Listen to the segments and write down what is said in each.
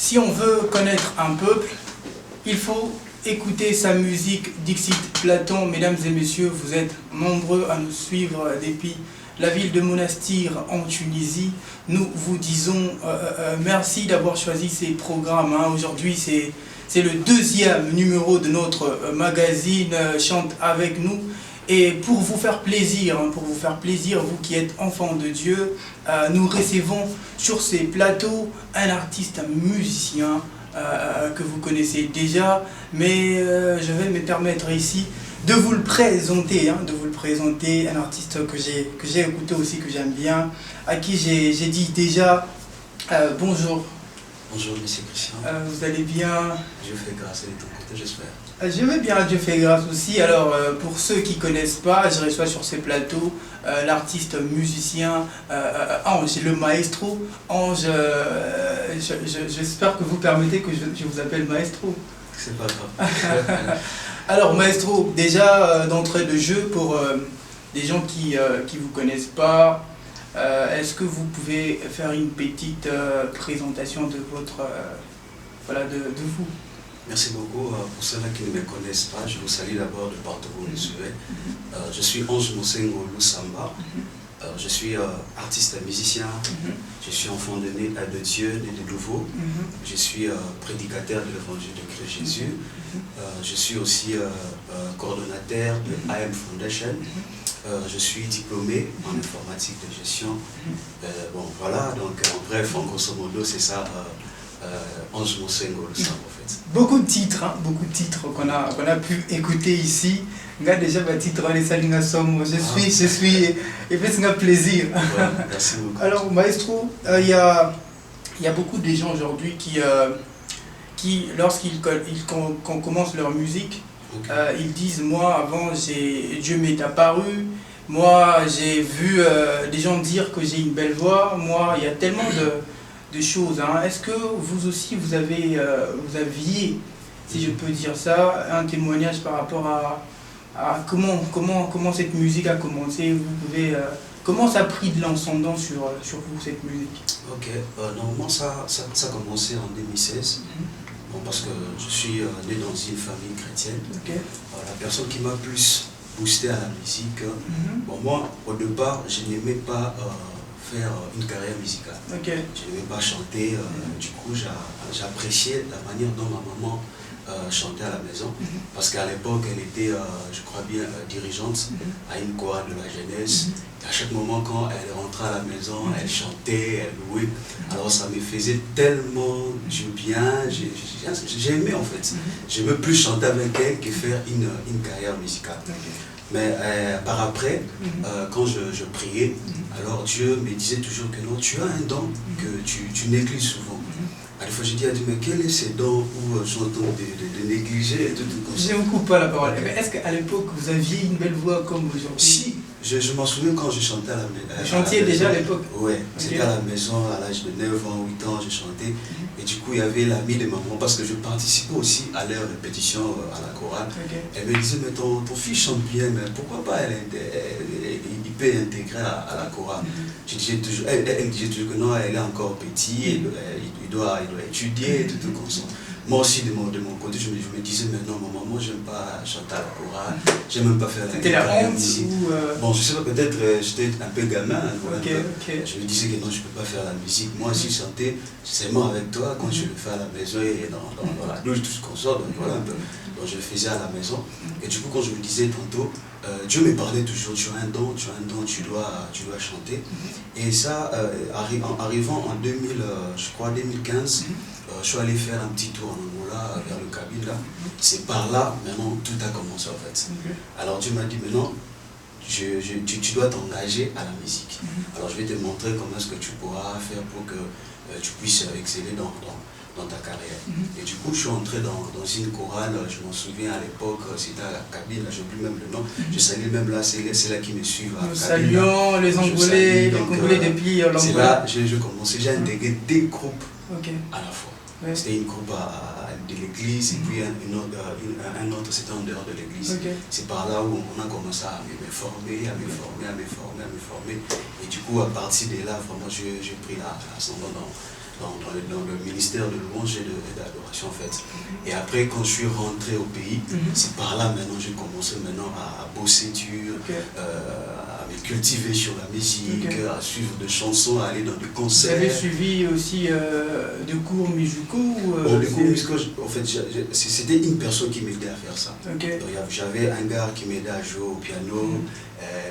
Si on veut connaître un peuple, il faut écouter sa musique. Dixit Platon, mesdames et messieurs, vous êtes nombreux à nous suivre depuis la ville de Monastir en Tunisie. Nous vous disons merci d'avoir choisi ces programmes. Aujourd'hui, c'est le deuxième numéro de notre magazine Chante avec nous. Et pour vous faire plaisir, vous qui êtes enfants de Dieu, nous recevons sur ces plateaux un artiste, un musicien que vous connaissez déjà, mais je vais me permettre ici de vous le présenter, un artiste que j'ai écouté aussi, que j'aime bien, à qui j'ai dit déjà bonjour. Bonjour, monsieur Christian. Vous allez bien? Dieu fait grâce, et de ton côté, j'espère. Je vais bien, Dieu fait grâce aussi. Alors, pour ceux qui ne connaissent pas, je reçois sur ces plateaux l'artiste musicien Ange, le maestro. Ange, j'espère que vous permettez que je vous appelle maestro. C'est pas grave. Alors, maestro, déjà d'entrée de jeu, pour des gens qui ne vous connaissent pas, est-ce que vous pouvez faire une petite présentation de votre, de vous? Merci beaucoup. Pour ceux-là qui ne me connaissent pas, je vous salue d'abord de partout où vous me suivez. Je suis Ange Mosengo Lusamba. Je suis artiste musicien. Je suis enfant de Dieu, né de nouveau. Je suis prédicateur de l'évangile de Christ Jésus. Je suis aussi coordonnateur de AM Foundation. Je suis diplômé en informatique de gestion. Bon, voilà, donc en bref, en grosso modo, c'est ça. Ange Mosengo Lusamba, en fait. Beaucoup de titres qu'on a pu écouter ici. Regarde déjà ma titre, on est Salinga Somme. Je suis, et puis c'est un plaisir. Ouais, merci beaucoup. Alors, maestro, il y a beaucoup de gens aujourd'hui qui lorsqu'ils commencent leur musique, ils disent, moi avant Dieu m'est apparu, moi j'ai vu des gens dire que j'ai une belle voix, moi il y a tellement de choses. Est-ce que vous aussi vous aviez, si je peux dire ça, un témoignage par rapport à comment cette musique a commencé? Vous pouvez comment ça a pris de l'ascendant sur vous, cette musique? Ok, normalement ça a commencé en 2016. Bon, parce que je suis né dans une famille chrétienne. La personne qui m'a plus boosté à la musique, bon, moi au départ je n'aimais pas faire une carrière musicale. Je n'aimais pas chanter, du coup j'appréciais la manière dont ma maman chantait à la maison, parce qu'à l'époque elle était, je crois bien, dirigeante à une chorale de la jeunesse. Et à chaque moment quand elle rentrait à la maison, elle chantait, elle louait. Alors ça me faisait tellement du bien, j'aimais en fait. J'aimais plus chanter avec elle que faire une carrière musicale. Mais par après, quand je priais, alors Dieu me disait toujours que non, tu as un don que tu négliges souvent. À des fois, je dis à Dieu, mais quel est ce don où j'entends de négliger et tout comme ça? Je ne vous coupe pas la parole. Mais est-ce qu'à l'époque, vous aviez une belle voix comme aujourd'hui? Si, je m'en souviens quand je chantais à la maison. Vous chantiez déjà à l'époque? Oui, c'était à la maison, à l'âge de 9 ans, 8 ans, je chantais. Et du coup, il y avait l'ami de maman, parce que je participais aussi à leur répétition à la chorale. Elle me disait, mais ton fils chante bien, mais pourquoi pas il peut intégrer à la chorale? Elle disait toujours que non, elle est encore petit, il doit étudier et tout comme ça. Moi aussi, de mon côté, je me disais, mais non, maman, moi, j'aime pas chanter à la chorale, j'aime même pas faire la musique. Bon, je sais pas, peut-être j'étais un peu gamin. Je me disais que non, je peux pas faire la musique. Moi, si chanter, c'est seulement avec toi, quand je le fais à la maison et dans la douche, tout ce qu'on sort, donc voilà un peu. Donc je le faisais à la maison. Et du coup, quand je me disais tantôt, Dieu me parlait toujours, tu as un don, tu dois chanter. Et ça, arrivant en 2015, je suis allé faire un petit tour en Angola, vers le Kabila. C'est par là, maintenant, tout a commencé en fait. Alors Dieu m'a dit, maintenant, tu dois t'engager à la musique. Alors je vais te montrer comment est-ce que tu pourras faire pour que tu puisses exceller dans ta carrière. Et du coup, je suis entré dans une chorale, je m'en souviens à l'époque, c'était à la cabine, je n'ai plus même le nom. Je salue même là, c'est là qui me suivent. Nous saluons les Angolais, les Congolais depuis l'Angola. C'est là que je commençais, j'ai intégré des groupes à la fois. C'était une groupe de l'église et puis un autre c'était en dehors de l'église. C'est par là où on a commencé à me former. Et du coup, à partir de là, vraiment, j'ai pris l'ascendant dans le ministère de louange et d'adoration en fait. Et après, quand je suis rentré au pays, c'est par là maintenant j'ai commencé maintenant à bosser dur, à me cultiver sur la musique, à suivre des chansons, à aller dans des concerts. Vous avez suivi aussi des cours musicaux Les cours musicaux, en fait, c'était une personne qui m'aidait à faire ça. Donc j'avais un gars qui m'aidait à jouer au piano.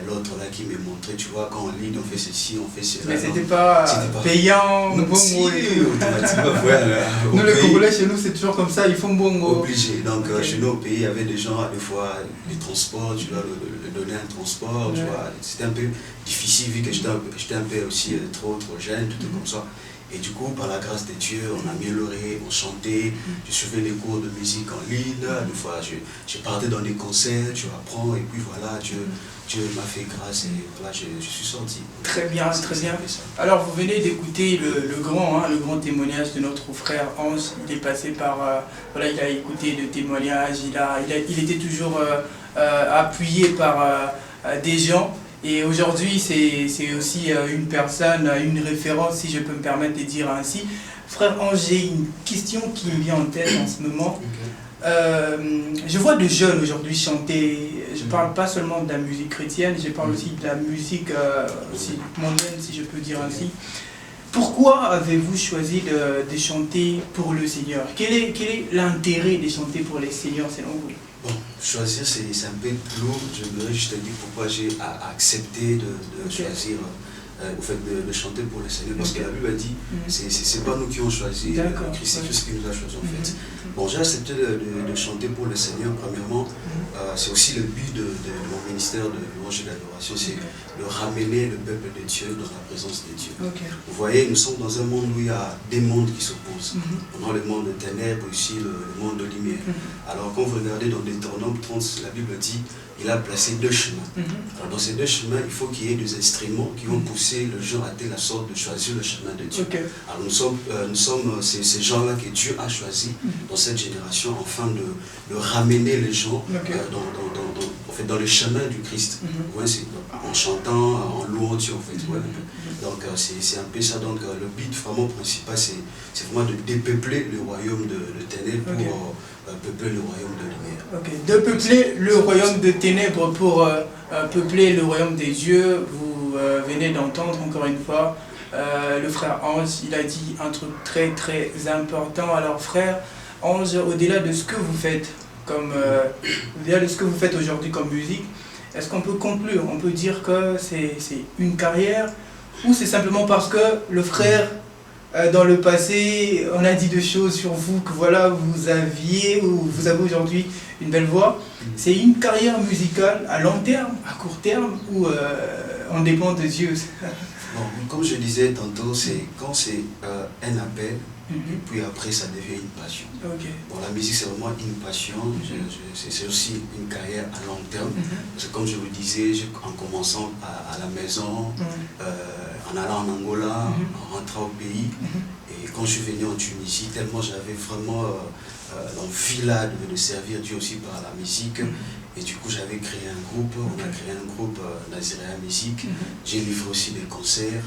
L'autre là qui me montrait, tu vois, quand on lit, on fait ceci, on fait cela. Mais c'était pas payant, non, si, automatiquement, voilà. Nous les Congolais, chez nous, c'est toujours comme ça, ils font bon. Obligé. Donc chez nous au pays, il y avait des gens, des fois, les transports, tu dois le donner un transport, tu vois. C'était un peu difficile vu que j'étais un peu aussi trop jeune, tout comme ça. Et du coup, par la grâce de Dieu, on a amélioré, on chantait, je suivais les cours de musique en ligne, des fois je partais dans des concerts, tu apprends, et puis voilà, Dieu m'a fait grâce et voilà, je suis sorti. Très bien, très bien. Alors vous venez d'écouter le grand témoignage de notre frère Ange. Il est passé par, voilà, il a écouté le témoignage, il était toujours appuyé par des gens. Et aujourd'hui, c'est aussi une personne, une référence, si je peux me permettre de dire ainsi. Frère Ange, j'ai une question qui me vient en tête en ce moment. Je vois de jeunes aujourd'hui chanter, je ne parle pas seulement de la musique chrétienne, je parle aussi de la musique aussi mondaine, si je peux dire ainsi. Pourquoi avez-vous choisi de chanter pour le Seigneur? Quel est l'intérêt de chanter pour le Seigneur selon vous? Bon, choisir c'est un peu lourd, je voudrais juste te dire pourquoi j'ai accepté de choisir au fait de chanter pour le Seigneur, parce que la Bible a dit, c'est pas nous qui avons choisi, Christ, c'est Christ qui nous a choisi en fait. Bon, j'ai accepté de chanter pour le Seigneur, premièrement, c'est aussi le but de mon ministère de louange et d'adoration, c'est de ramener le peuple de Dieu dans la présence de Dieu. Vous voyez, nous sommes dans un monde où il y a des mondes qui s'opposent. On a le monde de ténèbres, aussi le monde de lumière. Alors quand vous regardez dans Deutéronome 30, la Bible dit, il a placé deux chemins. Alors dans ces deux chemins, il faut qu'il y ait des instruments qui vont pousser le gens à telle sorte de choisir le chemin de Dieu. Alors nous sommes ces gens-là que Dieu a choisis dans cette génération, afin de ramener les gens dans le chemin du Christ. Ouais, en chantant, en louant Dieu en fait. Ouais. Donc c'est un peu ça. Donc le but vraiment principal, c'est vraiment de dépeupler le royaume de ténèbres pour peupler le royaume de lumière. De peupler le royaume de ténèbres pour peupler le royaume des dieux. Vous venez d'entendre encore une fois le frère Ange, il a dit un truc très très important. Alors frère Ange, au-delà de ce que vous faites, au-delà de ce que vous faites aujourd'hui comme musique, est-ce qu'on peut conclure, on peut dire que c'est une carrière, ou c'est simplement parce que le frère, dans le passé, on a dit des choses sur vous, que voilà, vous avez aujourd'hui une belle voix. C'est une carrière musicale à long terme, à court terme, ou on dépend de Dieu? Bon, comme je disais tantôt, quand c'est un appel, et puis après ça devient une passion. Bon, la musique c'est vraiment une passion, c'est aussi une carrière à long terme. Parce que comme je vous disais, en commençant à la maison, en allant en Angola, en rentrant au pays, et quand je suis venu en Tunisie, tellement j'avais vraiment l'envie là de servir Dieu aussi par la musique. Et du coup, j'avais créé un groupe, on a créé un groupe Naziréa Musique. J'ai livré aussi des concerts.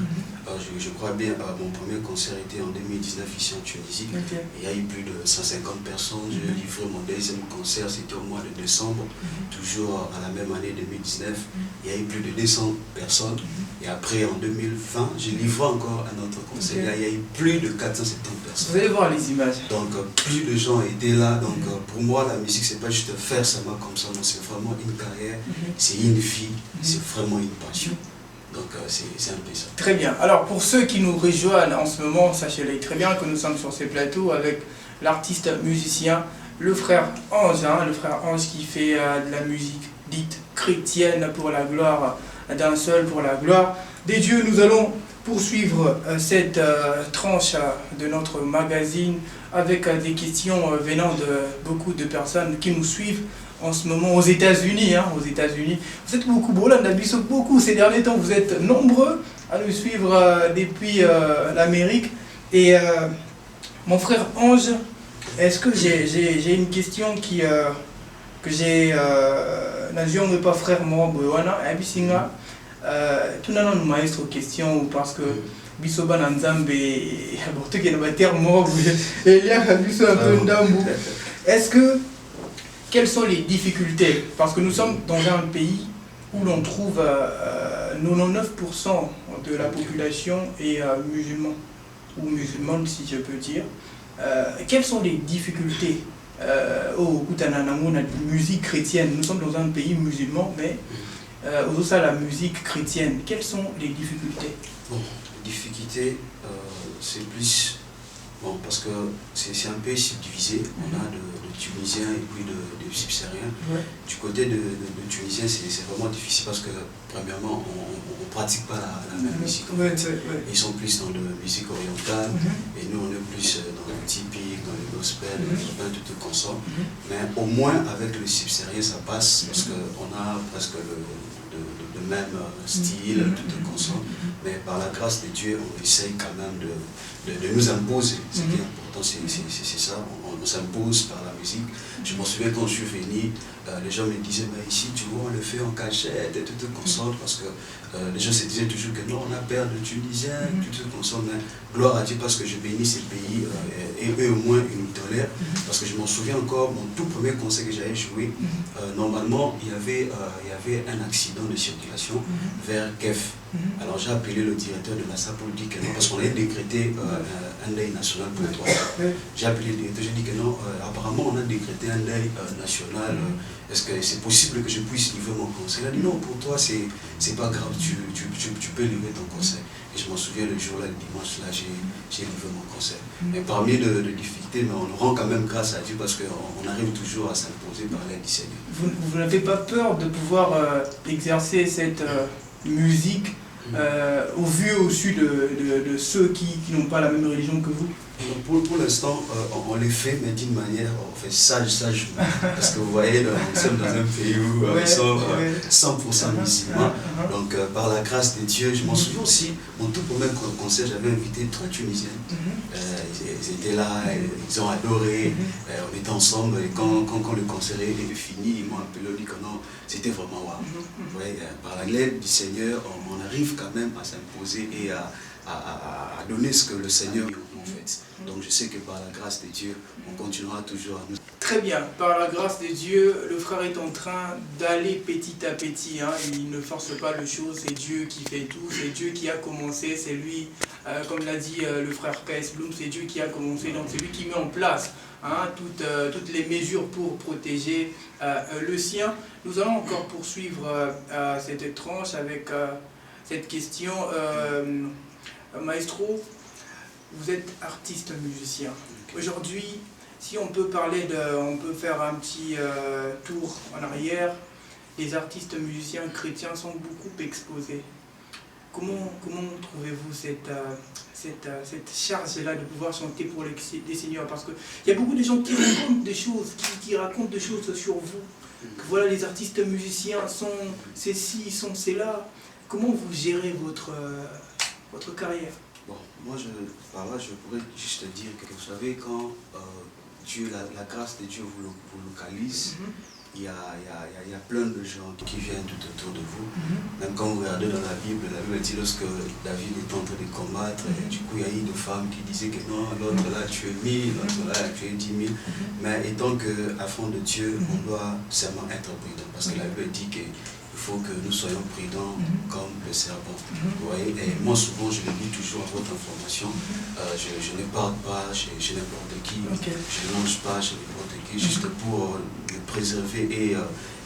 Je crois bien, mon premier concert était en 2019 ici en Tunisie. Il y a eu plus de 150 personnes. J'ai livré mon deuxième concert, c'était au mois de décembre, toujours à la même année 2019. Il y a eu plus de 200 personnes. Et après, en 2020, j'ai livré encore un autre concert. Il y a eu plus de 470 personnes. Vous allez voir les images. Donc, plus de gens étaient là. Donc, pour moi, la musique, c'est pas juste faire seulement comme ça. C'est vraiment une carrière, c'est une vie, c'est vraiment une passion. Donc c'est un peu ça. Très bien. Alors pour ceux qui nous rejoignent en ce moment, sachez-le très bien que nous sommes sur ces plateaux avec l'artiste musicien, le frère Ange, le frère Ange qui fait de la musique dite chrétienne pour la gloire d'un seul, pour la gloire des dieux. Nous allons poursuivre cette tranche de notre magazine avec des questions venant de beaucoup de personnes qui nous suivent en ce moment aux États-Unis. Aux États-Unis. Vous êtes beaucoup, beaucoup ces derniers temps, vous êtes nombreux à nous suivre depuis l'Amérique. Et mon frère Ange, est-ce que j'ai une question que j'ai n'avions pas frère moi Boyana Abisinga tout n'a pas maestro question parce que Bisoba Nanzambe, aborté qui est dans terre mort, est-ce que, quelles sont les difficultés? Parce que nous sommes dans un pays où l'on trouve 99% de la population est musulman, ou musulmane si je peux dire. Quelles sont les difficultés au la musique chrétienne? Nous sommes dans un pays musulman, mais au ça la musique chrétienne, quelles sont les difficultés? Bon, les difficultés, c'est plus... Bon, parce que c'est un pays subdivisé, on a de Tunisiens et puis de Subsahariens. Ouais. Du côté de Tunisiens, c'est vraiment difficile parce que, premièrement, on ne pratique pas la même musique. En fait. Ils sont plus dans la musique orientale et nous, on est plus dans le typique, dans le gospel, tout consort. Mais au moins, avec le Subsaharien, ça passe parce qu'on a presque le même style, tout consort. Mais par la grâce de Dieu, on essaye quand même de nous imposer. Ce qui est important, c'est ça, on s'impose par la musique. Je me souviens quand je suis venu, les gens me disaient, mais ici, tu vois, on le fait en cachette et tout consort, parce que les gens se disaient toujours que non, on a peur de Tunisiens, tout consort, mais gloire à Dieu parce que je bénis ces pays et eux au moins ils nous tolèrent. Parce que je m'en souviens encore, mon tout premier concert que j'avais joué, normalement, il y avait un accident de circulation vers Kef. Alors j'ai appelé le directeur de la SAP pour lui dire que non, parce qu'on avait décrété un deuil national pour toi. J'ai appelé le directeur, j'ai dit que non, apparemment on a décrété un deuil national, est-ce que c'est possible que je puisse livrer mon concert? Il a dit non, pour toi c'est pas grave, tu peux livrer ton concert. Et je m'en souviens le jour-là, le dimanche là, j'ai livré mon concert. Mais parmi les difficultés, mais on rend quand même grâce à Dieu parce qu'on arrive toujours à s'imposer par l'aide du Seigneur. Vous n'avez pas peur de pouvoir exercer cette musique au vu au su de ceux qui n'ont pas la même religion que vous? Pour l'instant, on les fait, mais d'une manière, on fait sage. Parce que vous voyez, nous sommes dans un pays où nous sommes 100% musulmans. Donc, par la grâce de Dieu, je m'en souviens aussi, mon tout premier concert, j'avais invité 3 Tunisiennes. Ils étaient là, ils ont adoré, on était ensemble. Et quand le concert est fini, ils m'ont appelé, ils ont dit que non, c'était vraiment waouh. Par l'aide du Seigneur, on arrive quand même à s'imposer et à donner ce que le Seigneur nous fait. Donc je sais que par la grâce de Dieu, on continuera toujours à nous... Très bien, par la grâce de Dieu, le frère est en train d'aller petit à petit. Il ne force pas les choses, c'est Dieu qui fait tout, c'est Dieu qui a commencé, c'est lui, comme l'a dit le frère K.S. Bloom, c'est Dieu qui a commencé, donc c'est lui qui met en place toutes les mesures pour protéger le sien. Nous allons encore poursuivre cette tranche avec cette question. Maestro, vous êtes artiste musicien. Aujourd'hui, si on peut parler on peut faire un petit tour en arrière, les artistes musiciens chrétiens sont beaucoup exposés. Comment trouvez-vous cette charge-là de pouvoir chanter pour les seigneurs? Parce qu'il y a beaucoup de gens qui racontent des choses, qui racontent des choses sur vous. Que voilà, les artistes musiciens sont ceci, sont cela. Comment vous gérez votre carrière? Bon, moi, par là, je pourrais juste te dire que, vous savez, quand Dieu, la grâce de Dieu vous localise, il y a plein de gens qui viennent tout autour de vous. Même quand vous regardez dans la Bible dit lorsque David est en train de combattre, du coup, il y a eu des femmes qui disaient que non, l'autre là, tu es 1000, l'autre là, tu es 10 000. Mais étant qu'enfant de Dieu, on doit seulement être prudent. Parce que la Bible dit que il faut que nous soyons prudents comme le serpent. Vous voyez? Et moi, souvent, je le dis toujours à votre information. Je ne parle pas chez n'importe qui. Je ne mange pas chez n'importe qui, juste pour me préserver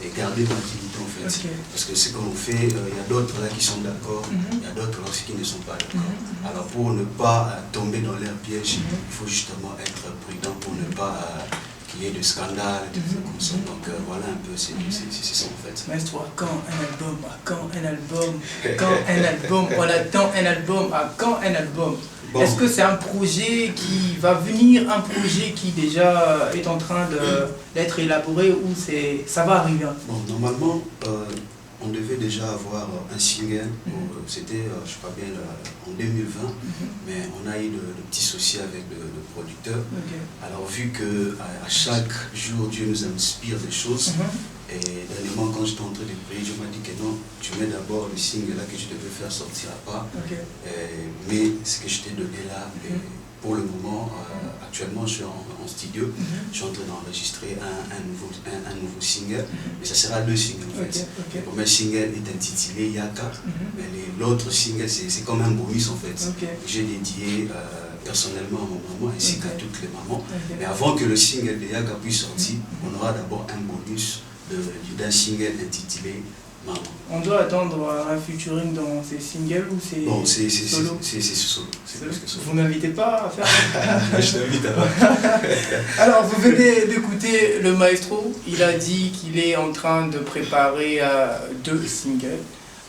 et garder ma dignité, en fait. Parce que ce qu'on fait, il y a d'autres là qui sont d'accord, il y a d'autres aussi qui ne sont pas d'accord. Alors, pour ne pas tomber dans leur piège, il faut justement être prudent pour ne pas... qu'il y ait de scandales, des trucs comme ça. Donc voilà un peu, c'est ça en fait. Maestro, à quand un album? À quand un album? Quand un album? On attend un album. À quand un album? Bon. Est-ce que c'est un projet qui va venir, un projet qui déjà est en train d'être élaboré ou ça va arriver? Bon, normalement, on devait déjà avoir un single, c'était, je crois bien, en 2020, mais on a eu de petits soucis avec le producteur. Alors vu qu'à chaque jour, Dieu nous inspire des choses, Et dernièrement, quand j'étais en train de prier, je m'ai dit que non, tu mets d'abord le single là que je devais faire sortir à part. Mais ce que je t'ai donné là, pour le moment, actuellement, je suis en studio. Je suis en train d'enregistrer un nouveau single. Mais ça sera 2 singles en fait. Le premier single est intitulé Yaka. Mais l'autre single, c'est comme un bonus en fait. J'ai dédié personnellement à mon maman ainsi qu'à toutes les mamans. Mais avant que le single de Yaka puisse sortir, on aura d'abord un bonus d'un single intitulé Maman. On doit attendre un featuring dans ces singles ou c'est bon, c'est solo? C'est solo. Vous ne m'invitez pas à faire Je t'invite à Alors, vous venez d'écouter le maestro. Il a dit qu'il est en train de préparer 2 singles.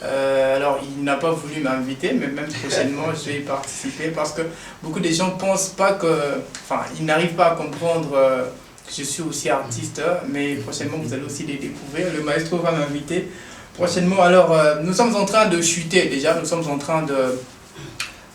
Alors, il n'a pas voulu m'inviter, mais même prochainement, je vais y participer parce que beaucoup de gens pensent pas que... Enfin, ils n'arrivent pas à comprendre que je suis aussi artiste, mais prochainement, vous allez aussi les découvrir. Le maestro va m'inviter prochainement. Alors, nous sommes en train de chuter déjà, nous sommes en train de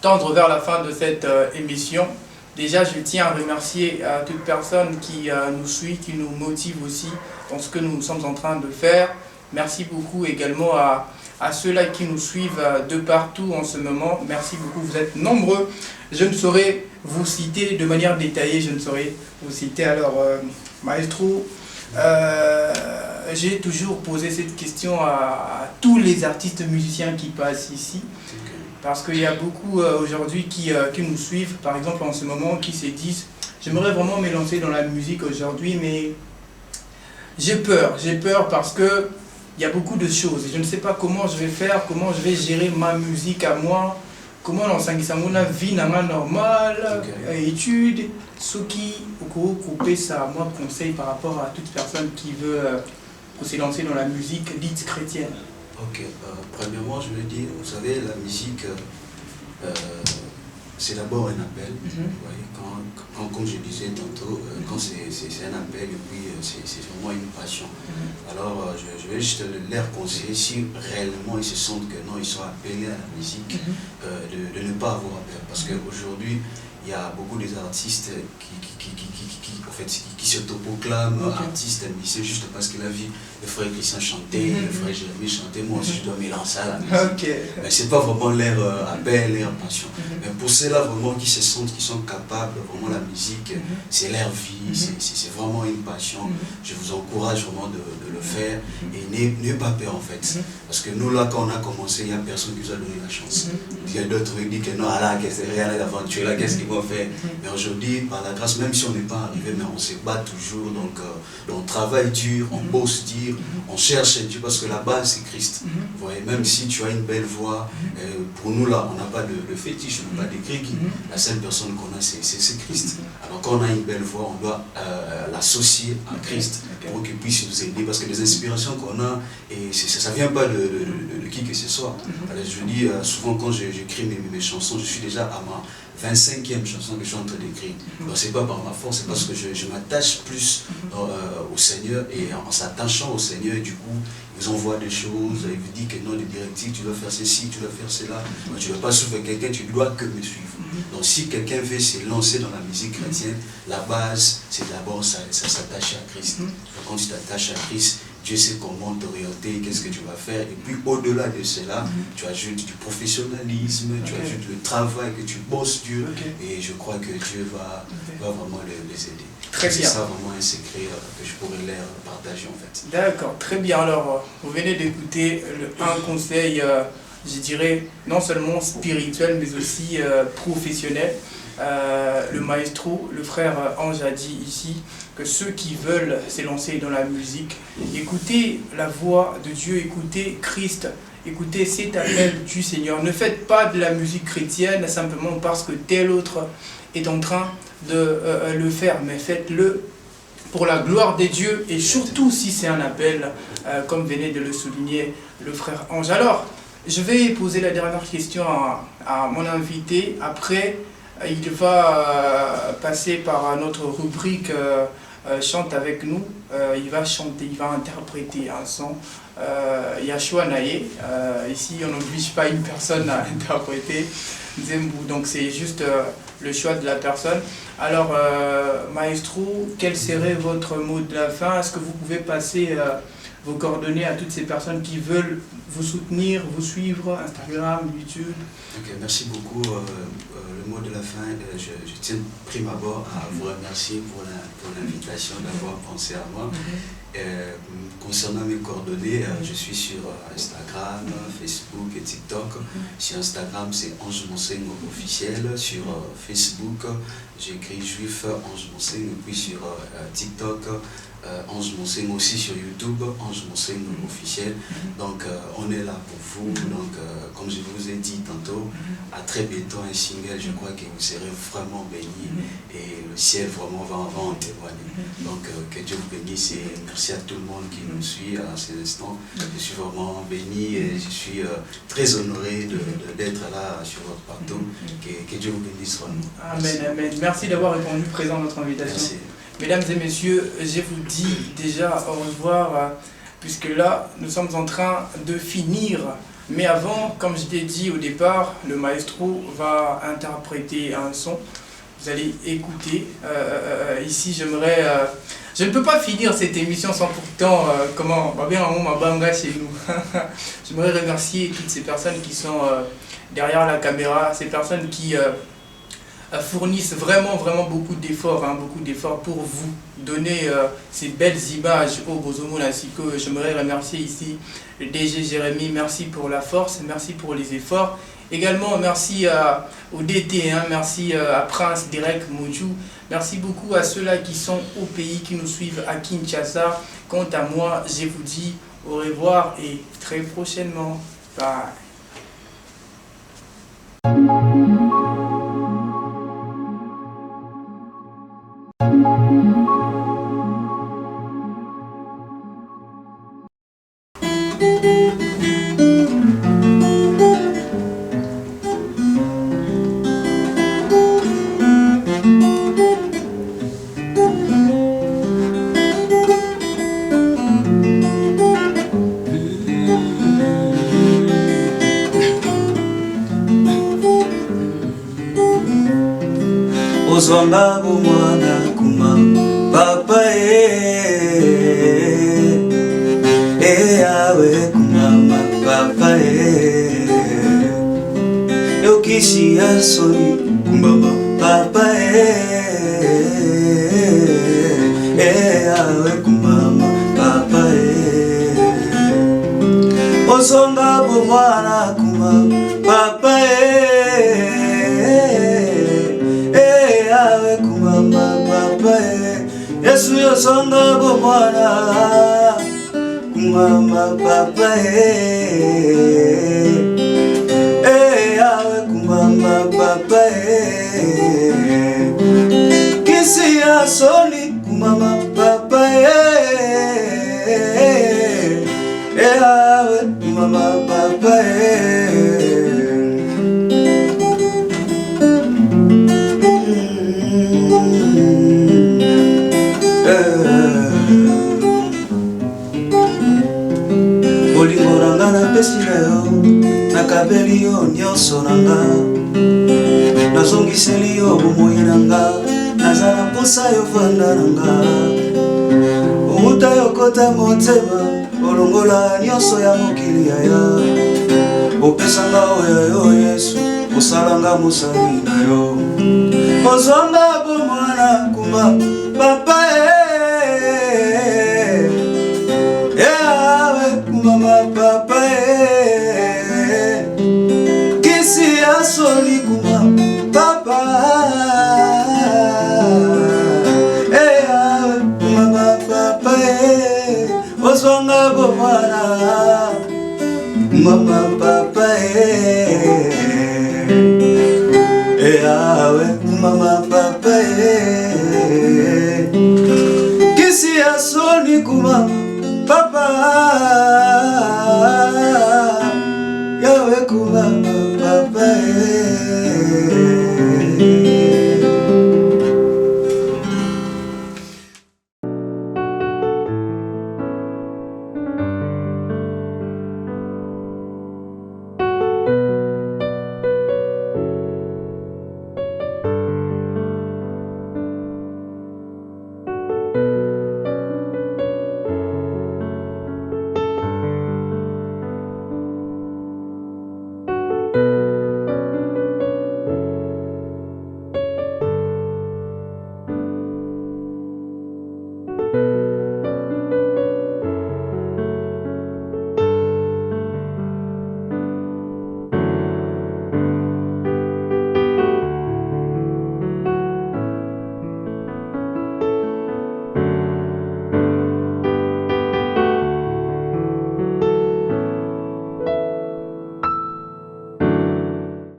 tendre vers la fin de cette émission. Déjà, je tiens à remercier toute personne qui nous suit, qui nous motive aussi dans ce que nous sommes en train de faire. Merci beaucoup également à ceux-là qui nous suivent de partout en ce moment. Merci beaucoup, vous êtes nombreux. Je ne saurais vous citer de manière détaillée, je ne saurais vous citer. Alors, maestro, j'ai toujours posé cette question à tous les artistes musiciens qui passent ici. Parce qu'il y a beaucoup aujourd'hui qui nous suivent, par exemple en ce moment, qui se disent « J'aimerais vraiment me lancer dans la musique aujourd'hui, mais j'ai peur parce que il y a beaucoup de choses. Je ne sais pas comment je vais faire, comment je vais gérer ma musique à moi, comment l'enseigner ma vie normale, études, ce qui couper ça, moi conseil par rapport à toute personne qui veut se lancer dans la musique dite chrétienne. Ok, premièrement, je veux dire, vous savez, la musique, c'est d'abord un appel. Vous voyez, comme je disais tantôt, quand c'est un appel et puis c'est vraiment une passion. Alors, je vais juste leur conseiller, si réellement ils se sentent que non, ils sont appelés à la musique, de ne pas avoir peur. Parce qu'aujourd'hui, il y a beaucoup d'artistes qui s'autoproclament artistes, musiciens juste parce qu'il a vu le frère Christian chanter, le frère Jérémie chanter, moi aussi je dois me lancer à la musique. Mais ce n'est pas vraiment leur appel, leur passion. Mais pour ceux-là vraiment qui se sentent, qui sont capables, vraiment la musique, c'est leur vie, c'est vraiment une passion. Je vous encourage vraiment de le faire et n'ayez pas peur en fait. Parce que nous là, quand on a commencé, il n'y a personne qui nous a donné la chance. Il y a d'autres qui disent que non, là, c'est rien d'aventure, là, qu'est-ce qu'ils vont faire? Mais aujourd'hui, par la grâce, même si on n'est pas arrivé, mais on se bat toujours, donc on travaille dur, on bosse dur, on cherche Dieu parce que la base c'est Christ. Vous voyez, même si tu as une belle voix, pour nous là, on n'a pas de fétiche, on n'a pas d'écrit, la seule personne qu'on a c'est Christ. Alors quand on a une belle voix, on doit l'associer à Christ pour qu'il puisse nous aider parce que les inspirations qu'on a, et ça ne vient pas de qui que ce soit. Alors, je dis souvent quand j'écris mes chansons, je suis déjà à ma 25e chanson que je suis en train d'écrire. Ce n'est pas par ma force, c'est parce que je m'attache plus au Seigneur et en s'attachant au Seigneur, du coup, il vous envoie des choses, il vous dit que non, des directives, tu dois faire ceci, tu dois faire cela. Donc, tu ne dois pas suivre quelqu'un, tu dois que me suivre. Donc si quelqu'un veut se lancer dans la musique chrétienne, la base, c'est d'abord ça s'attacher à Christ. Donc, quand tu t'attaches à Christ, Dieu sait comment t'orienter, qu'est-ce que tu vas faire. Et puis au-delà de cela, tu ajoutes du professionnalisme, tu ajoutes le travail, que tu bosses Dieu. Et je crois que Dieu va vraiment les aider. Très bien. C'est ça vraiment un secret que je pourrais leur partager en fait. D'accord, très bien. Alors, vous venez d'écouter un conseil, je dirais, non seulement spirituel, mais aussi professionnel. Le maestro, le frère Ange a dit ici que ceux qui veulent s'élancer dans la musique, écoutez la voix de Dieu, écoutez Christ, écoutez cet appel du Seigneur. Ne faites pas de la musique chrétienne simplement parce que tel autre est en train de le faire, mais faites-le pour la gloire des dieux et surtout si c'est un appel, comme venait de le souligner le frère Ange. Alors, je vais poser la dernière question à mon invité. Après, il va passer par notre rubrique Chante avec nous. Il va chanter, il va interpréter un son. Yashua Naye. Ici, on n'oblige pas une personne à interpréter Nzembo. Donc, c'est juste le choix de la personne. Alors, maestro, quel serait votre mot de la fin? Est-ce que vous pouvez passer vos coordonnées à toutes ces personnes qui veulent vous soutenir, vous suivre, Instagram, YouTube. Ok, merci beaucoup. Le mot de la fin, je tiens prime abord à vous remercier pour l'invitation, d'avoir pensé à moi. Concernant mes coordonnées, je suis sur Instagram, Facebook et TikTok. Sur Instagram, c'est Ange Monseigne officiel. Sur Facebook, j'écris Juif Ange Monseigne. Et puis sur TikTok, Ange Monseigne, aussi sur YouTube, Ange Monseigne officiel. Donc on est là pour vous. Donc comme je vous ai dit tantôt, à très bientôt un single, je crois que vous serez vraiment bénis et le ciel vraiment va en témoigner. Donc que Dieu vous bénisse et merci à tout le monde qui nous suit à ces instants. Je suis vraiment béni et je suis très honoré d'être là sur votre plateau. Que Dieu vous bénisse vraiment. Amen, amen. Merci d'avoir répondu présent à notre invitation. Merci. Mesdames et messieurs, je vous dis déjà au revoir, puisque là, nous sommes en train de finir. Mais avant, comme je l'ai dit au départ, le maestro va interpréter un son. Vous allez écouter. Ici, j'aimerais... je ne peux pas finir cette émission sans pourtant... chez nous. J'aimerais remercier toutes ces personnes qui sont derrière la caméra, ces personnes qui... fournissent vraiment beaucoup d'efforts, pour vous donner ces belles images au Bozomo Nassiko. J'aimerais remercier ici le DG Jérémy, merci pour la force, merci pour les efforts. Également merci au DT, merci à Prince Derek Moujou, merci beaucoup à ceux-là qui sont au pays, qui nous suivent à Kinshasa. Quant à moi, je vous dis au revoir et très prochainement. Bye. Ozwanga bomwana kuma papa yawe kumama papa yokishi asoni kumbaba papa yawe kumama papa Ozwanga bomwana kuma papa yawe kumama papa Yesu yosonga bomwana kumama papa yawe kumama papa kisi ya soni kumama papa yawe kumama papa Olingoranga na pesi na yo nakabeli yo nyonso nanga nazongiseli yo bomoi nanga nazala mposa yo vanda nanga omuta yo kota motema olongola nyonso ya mokili yaya opesanga oyo yo Yesu osalanga mosali na yo ozwanga bomwana kuma papa yawe kumama papa kisi asoli kuma papa yawe kumama papa ozwanga bomwana mama papa yawe mama papa kisi asoni kuma papa